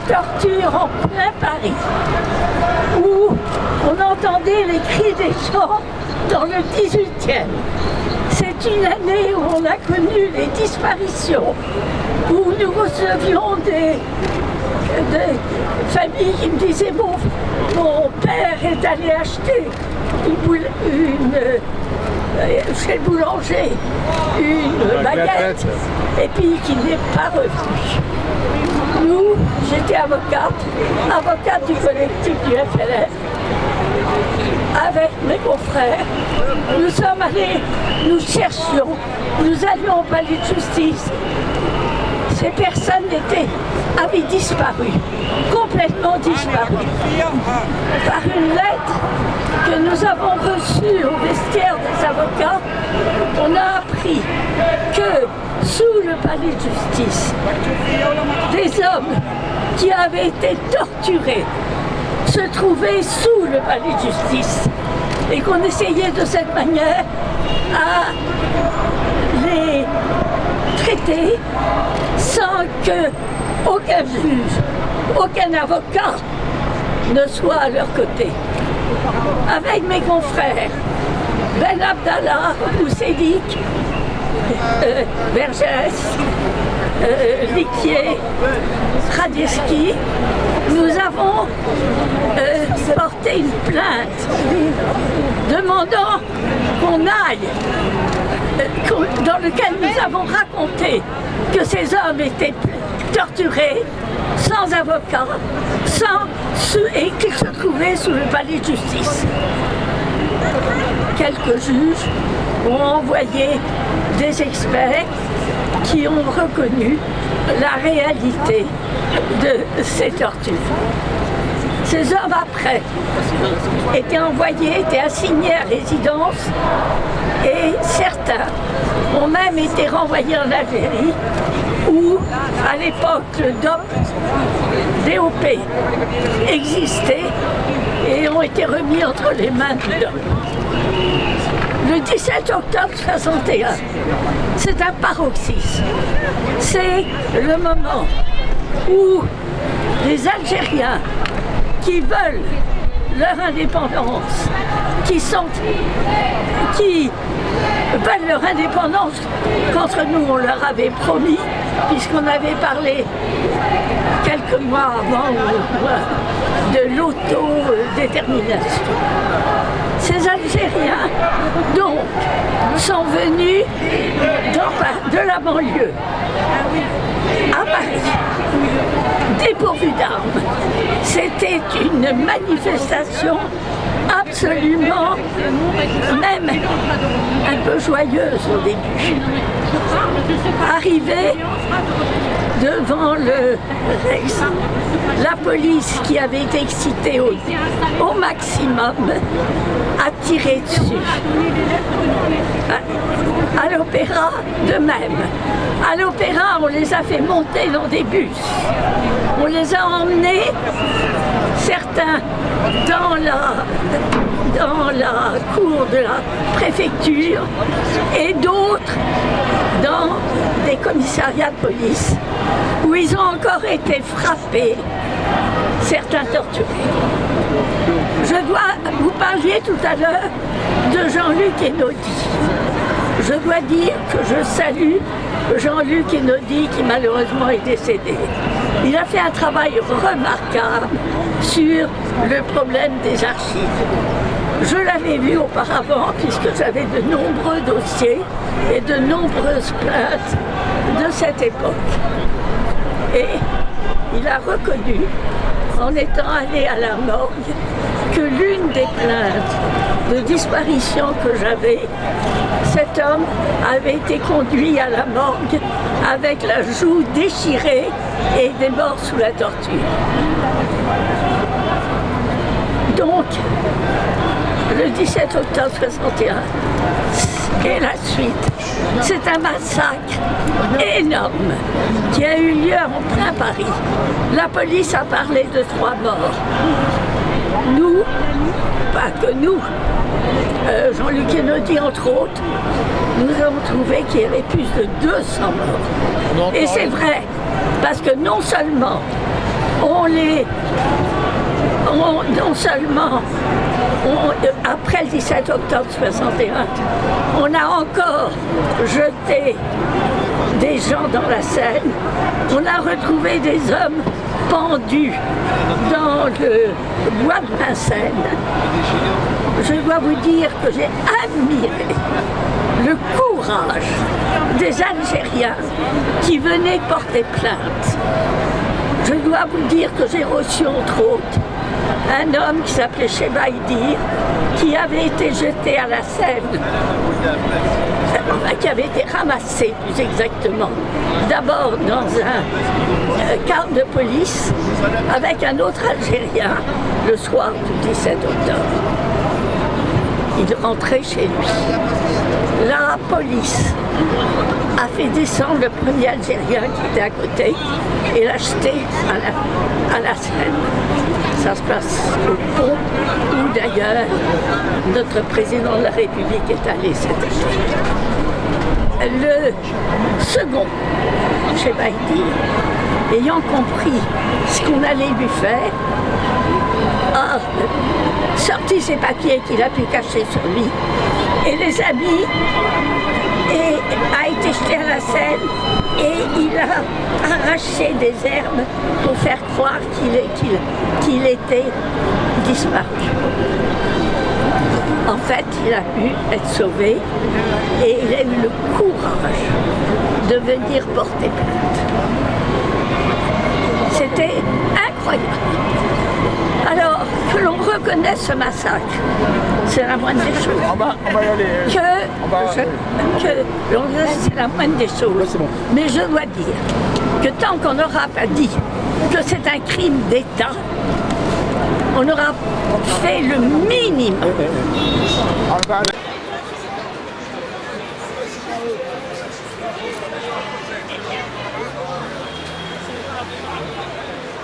torture en plein Paris, où on entendait les cris des gens dans le 18e. C'est une année où on a connu les disparitions, où nous recevions des familles qui me disaient mon père est allé acheter chez le boulanger une baguette et puis qui n'est pas revenu. Nous, j'étais avocate du collectif du FLF, avec mes confrères, nous sommes allés, nous cherchions, nous allions au palais de justice. Ces personnes avaient disparu, complètement disparu. Par une lettre que nous avons reçue au vestiaire des avocats, on a appris que sous le palais de justice, des hommes qui avaient été torturés se trouvaient sous le palais de justice et qu'on essayait de cette manière à les traiter sans que aucun juge, aucun avocat ne soit à leur côté. Avec mes confrères, Ben Abdallah, Oussédik, Vergès, Liquier, Radieski, nous avons porté une plainte demandant qu'on aille, dans lequel nous avons raconté que ces hommes étaient torturés, sans avocat, et qu'ils se trouvaient sous le palais de justice. Quelques juges ont envoyé des experts qui ont reconnu la réalité de ces tortures. Ces hommes, après, étaient assignés à résidence et certains ont même été renvoyés en Algérie où, à l'époque, le DOP existait et ont été remis entre les mains du DOP. Le 17 octobre 61, c'est un paroxysme. C'est le moment où les Algériens qui veulent leur indépendance, qui veulent leur indépendance qu'entre nous on leur avait promis, puisqu'on avait parlé quelques mois avant de l'autodétermination. Ces Algériens, donc, sont venus de la banlieue à Paris, dépourvus d'armes. C'était une manifestation absolument, même un peu joyeuse au début. Arrivé devant le Rex, la police qui avait été excitée au maximum a tiré dessus. À l'opéra, de même. À l'opéra, on les a fait monter dans des bus. On les a emmenés, certains dans la cour de la préfecture et d'autres dans des commissariats de police où ils ont encore été frappés, certains torturés. Vous parliez tout à l'heure de Jean-Luc Einaudi. Je dois dire que je salue Jean-Luc Einaudi qui malheureusement est décédé. Il a fait un travail remarquable sur le problème des archives. Je l'avais vu auparavant puisque j'avais de nombreux dossiers et de nombreuses plaintes de cette époque. Et il a reconnu, en étant allé à la morgue, que l'une des plaintes de disparition que j'avais, cet homme avait été conduit à la morgue avec la joue déchirée et des morts sous la torture. Donc, le 17 octobre 61 et la suite, c'est un massacre énorme qui a eu lieu en plein Paris. La police a parlé de 3 morts. Nous, pas que nous, Jean-Luc Einaudi entre autres, nous avons trouvé qu'il y avait plus de 200 morts. Et c'est vrai, parce que non seulement non seulement, après le 17 octobre 61, on a encore jeté des gens dans la Seine, on a retrouvé des hommes pendus dans le bois de Vincennes. Je dois vous dire que j'ai admiré le courage des Algériens qui venaient porter plainte. Je dois vous dire que j'ai reçu entre autres un homme qui s'appelait Chebaïdir, qui avait été jeté à la Seine, qui avait été ramassé plus exactement, d'abord dans un car de police avec un autre Algérien le soir du 17 octobre. Il rentrait chez lui. La police a fait descendre le premier Algérien qui était à côté et l'a jeté à la Seine. Ça se passe au pont où d'ailleurs notre président de la République est allé cet été. Le second, Chebaïdir, ayant compris ce qu'on allait lui faire, a sorti ses papiers qu'il a pu cacher sur lui et les a mis et a été jeté à la Seine et il a arraché des herbes pour faire croire qu'il était disparu. En fait, il a pu être sauvé et il a eu le courage de venir porter plainte. C'était incroyable. Alors, que l'on reconnaisse ce massacre, c'est la moindre des choses. On va y aller. C'est la moindre des choses. Bon. Mais je dois dire que tant qu'on n'aura pas dit que c'est un crime d'État, on aura fait le minimum.